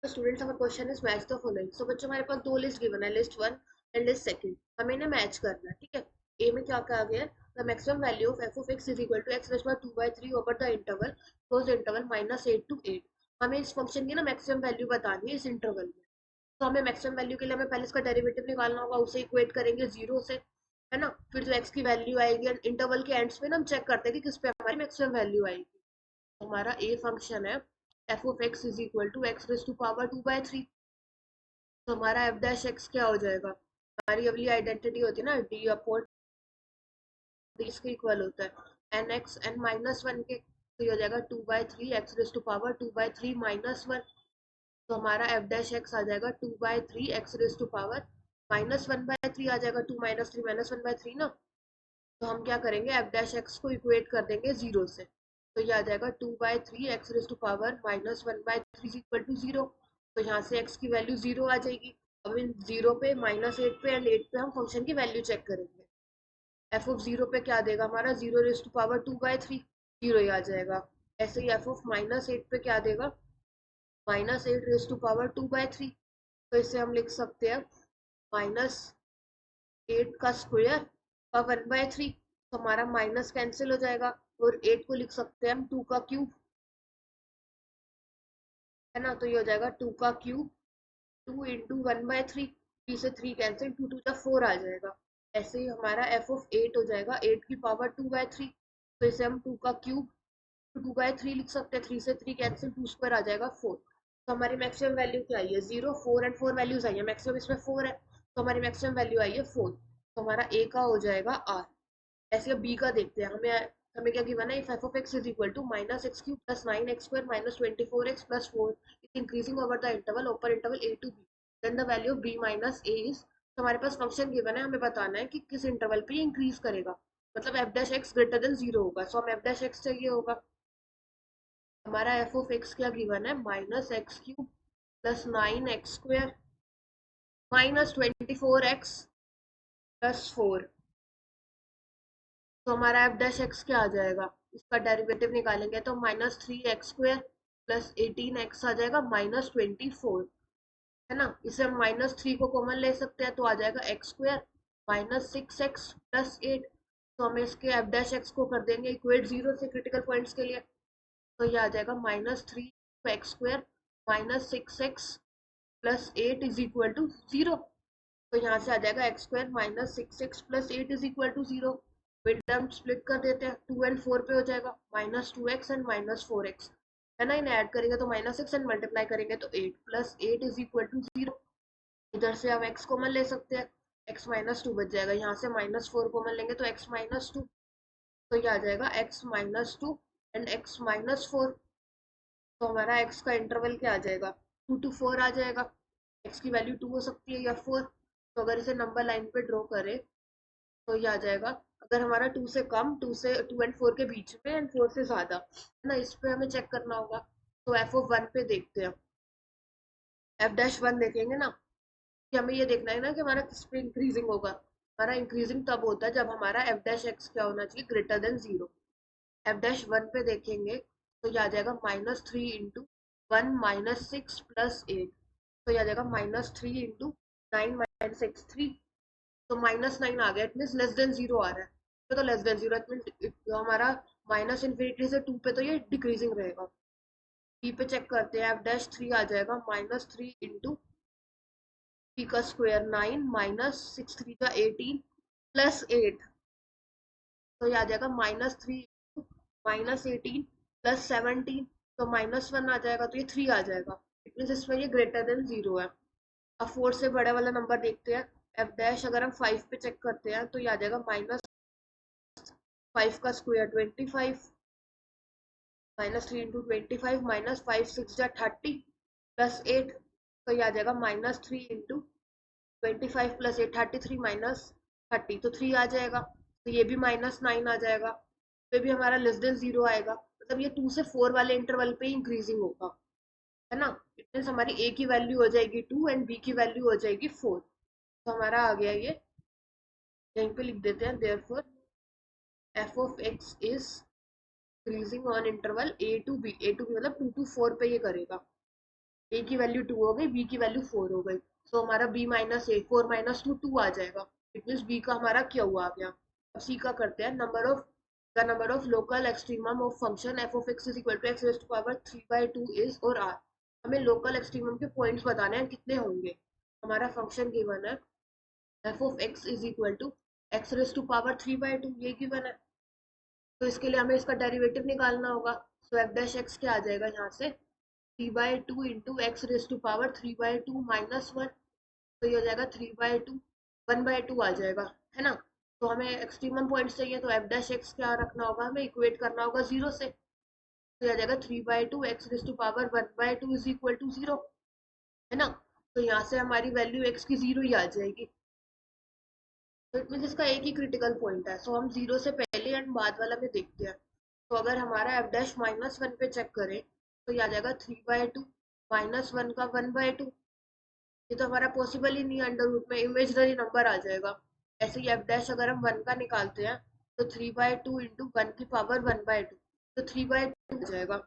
Students our question is match the following. So बच्चों हमारे पास दो लिस्ट गिवन है, list one and list second. हमें इन्हें मैच करना है, ठीक है। ए में क्या कहा गया है, the maximum value of f of x is equal to x raise power 2/3 over the interval close interval -8 to 8। हमें इस फंक्शन की ना मैक्सिमम वैल्यू बतानी है इस इंटरवल में। तो हमें मैक्सिमम वैल्यू के लिए हमें पहले इसका डेरिवेटिव निकालना होगा, उसे इक्वेट करेंगे जीरो से, है ना। फिर जो एक्स की वैल्यू आएगी इंटरवल के एंड्स पे ना, हम चेक करते हैं कि किस पे हमारी मैक्सिमम वैल्यू आएगी। हमारा ए फंक्शन है f of x is equal to x raise to power 2/3। तो हमारा एफ डैश एक्स क्या हो जाएगा, हमारी अगली आइडेंटिटी होती है ना डी अपॉन डी, इसके इक्वल होता है एन एक्स एन -1 के। तो ये हो जाएगा 2/3 एक्स रेज़ टू पावर 2/3 -1। तो हमारा एफ डैश एक्स आ जाएगा 2/3 एक्स रेज़ टू पावर -1/3 आ जाएगा। 2 - 3 -1/3 ना। तो हम क्या करेंगे, एफ डैश एक्स को इक्वेट कर देंगे जीरो से। तो ये आ जाएगा 2/3 x raise to power -1/3 equal to zero. तो यहाँ से एक्स की वैल्यू जीरो आ जाएगी। अब इन जीरो पे -8 पे एंड 8 पे हम फंक्शन की वैल्यू चेक करेंगे। एफ ऑफ जीरो पे क्या देगा हमारा, zero raise to power 2/3, zero ही आ जाएगा। ऐसे ही एफ ऑफ -8 पे क्या देगा, -8 रेज़ टू पावर 2/3। तो इसे हम लिख सकते हैं -8 का स्क्वायर का 1/3। तो हमारा माइनस कैंसिल हो जाएगा और 8 को लिख सकते हैं हम 2 का क्यूब, है ना। तो ये हो जाएगा 2 का क्यूब, 2 इंटू 1/3। 3 से 3 कैंसिल, 2 2 4 आ जाएगा। ऐसे ही हमारा एफ ऑफ 8 हो जाएगा 8 की पावर 2/3। तो इसे हम 2 का क्यूब 2/3 लिख सकते हैं। 3 से 3 कैंसिल, 2 स्क्वायर आ जाएगा 4। तो हमारी मैक्सिमम वैल्यू क्या आई है, 0 4 एंड 4 वैल्यूज आई है, मैक्सिमम इसमें 4 है। तो हमारी मैक्सिमम वैल्यू आई है 4। तो हमारा ए का हो जाएगा आर। ऐसे अब बी का देखते हैं। हमें हमें क्या गिवन है, if F of x is equal to -x³ + 9x² - 24x + 4 is increasing over the interval open interval a to b, then the value of b minus a is. तो हमारे पास फंक्शन गिवन है, हमें बताना है कि किस interval पे ये इंक्रीज करेगा। मतलब F dash x greater than zero होगा, सो हम एफ डैश एक्स चाहिए होगा। हमारा एफ ऑफ एक्स क्या गिवन है, -x³ + 9x² - 24x + 4। तो हमारा एफ डैश एक्स क्या आ जाएगा, इसका डेरिवेटिव निकालेंगे तो -3x² + 18x आ जाएगा -24, है ना। इसे हम -3 को कॉमन ले सकते हैं, तो आ जाएगा x² -6x + 8। तो हम इसके एफ डैश एक्स को कर देंगे इक्वेट जीरो से क्रिटिकल पॉइंट्स के लिए। तो ये आ जाएगा -3x² -6x + 8 is equal to zero. तो यहाँ से आ जाएगा x² -6x + 8 is equal to zero. Mid term split कर देते हैं, 2 एंड 4 पे हो जाएगा -2x एंड -4x, है ना। इन्हें ऐड करेंगे तो -6 एंड मल्टीप्लाई करेंगे तो 8 + 8 इज इक्वल टू जीरो। इधर से हम x कॉमन ले सकते हैं, x -2 बच जाएगा। यहाँ से -4 कॉमन लेंगे तो x -2। तो ये आ जाएगा x -2 एंड x -4। तो हमारा x का इंटरवल क्या आ जाएगा, 2 to 4 आ जाएगा। x की वैल्यू 2 हो सकती है या 4। तो अगर इसे नंबर लाइन पे ड्रॉ करें तो ये आ जाएगा, अगर हमारा 2 से कम, 2 एंड 4 के बीच में एंड 4 से ज्यादा, है ना, इस पे हमें चेक करना होगा। तो एफ ऑफ 1 पे देखते हैं, एफ डैश 1 देखेंगे ना, कि हमें ये देखना है ना कि हमारा किस पे इंक्रीजिंग होगा। हमारा इंक्रीजिंग तब होता है जब हमारा एफ डैश एक्स क्या होना चाहिए, greater than zero. F dash 1 पे देखेंगे तो ये आ जाएगा -3 इंटू 1 -6 + 8। तो ये आ जाएगा -3 इंटू 9 -6 3। तो -9 आ गया, it mean less than zero आ रहा है। तो less than zero it mean हमारा -∞ से 2 पे, तो ये डिक्रीजिंग रहेगा। बी पे चेक करते हैं, एफ डैश 3 आ जाएगा -3 इंटू पी का स्क्वायर 9 -6 3 का 18 + 8। तो ये आ जाएगा -3 -18 + 17। तो -1 आ जाएगा, तो ये 3 आ जाएगा। इट मीन इसमें ये ग्रेटर देन जीरो है। अब 4 से बड़ा वाला नंबर देखते हैं, एफ डैश अगर हम 5 पे चेक करते हैं तो ये आ जाएगा -5 का स्क्वायर 25 -3 इंटू 25 -5 6 जा 30 + 8। तो ये आ जाएगा -3 इंटू 25 + 8 33 -30। तो 3 आ जाएगा। तो ये भी -9 आ जाएगा। तो भी हमारा लेस देन जीरो आएगा, मतलब ये 2 से 4 वाले इंटरवल पे इंक्रीजिंग होगा, है ना। इट मीन हमारी ए की वैल्यू हो जाएगी 2 एंड बी की वैल्यू हो जाएगी 4। तो हमारा आ गया ये, यहीं पे लिख देते हैं, therefore F of x is increasing on interval a to b। मतलब 2 to 4 पे ये करेगा। ए की वैल्यू 2 हो गई, बी की वैल्यू 4 हो गई। सो हमारा बी माइनस ए, 4 माइनस 2 2 आ जाएगा। इट मीन बी का हमारा क्यू आ गया। अब सी का करते हैं। Number of local extremum of function f of x is equal to x raise to power 3/2 is और आर। हमें लोकल एक्सट्रीमम के पॉइंट्स बताने हैं कितने होंगे। हमारा फंक्शन गिवन है f of x is equal to x raise to power 3/2, ये गिवन है। तो इसके लिए हमें इसका डेरिवेटिव निकालना होगा। सो एफ डैश एक्स क्या आ जाएगा यहाँ से, 3/2 into x raise to power 3/2 minus 1। तो ये हो जाएगा 3/2, 1/2 आ जाएगा, है ना। तो हमें एक्सट्रीमम पॉइंट चाहिए, तो एफ डैश एक्स क्या रखना होगा, हमें इक्वेट करना होगा 0 से। तो ये आ जाएगा 3/2 x raise to power 1/2 is equal to 0, है ना। तो यहाँ से हमारी वैल्यू एक्स की 0 ही आ जाएगी। तो इट मीन इसका एक ही क्रिटिकल पॉइंट है। सो हम 0 से पहले एंड बाद वाला में देखते हैं। तो अगर हमारा एफ डैश -1 पे चेक करें, तो ये आ जाएगा 3/2 -1 का 1/2। ये तो हमारा पॉसिबल ही नहीं है, अंडर रूट में इमेजनरी नंबर आ जाएगा। ऐसे ही एफ डैश अगर हम 1 का निकालते हैं, तो 3/2 इंटू 1 की पावर 1/2, तो 3/2 हो जाएगा।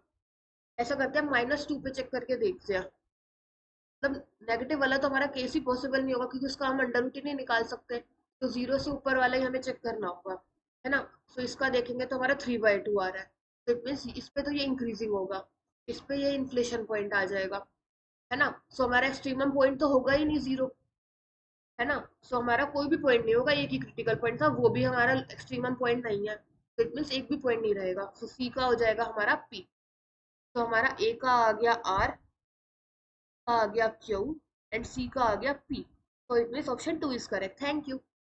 ऐसा करते हैं -2 पे चेक करके देखते हैं। मतलब नेगेटिव वाला तो हमारा केस ही पॉसिबल नहीं होगा, क्योंकि उसका हम अंडर रूट ही नहीं निकाल सकते। तो 0 से ऊपर वाला ही हमें चेक करना होगा, है ना। तो इसका देखेंगे तो हमारा 3/2 आ रहा है। तो इट मीन्स इस पे तो ये इंक्रीजिंग होगा, इस पे ये इन्फ्लेशन पॉइंट आ जाएगा, है ना। सो हमारा एक्सट्रीमम पॉइंट तो होगा ही नहीं 0, है ना। सो हमारा कोई भी पॉइंट नहीं होगा, एक ही क्रिटिकल पॉइंट था, वो भी हमारा एक्सट्रीमम पॉइंट नहीं है। तो इट मीन्स एक भी पॉइंट नहीं रहेगा। तो सी का हो जाएगा हमारा पी। तो हमारा ए का आ गया आर, का आ गया क्यू, एंड सी का आ गया पी। तो it means option 2 is correct. Thank you.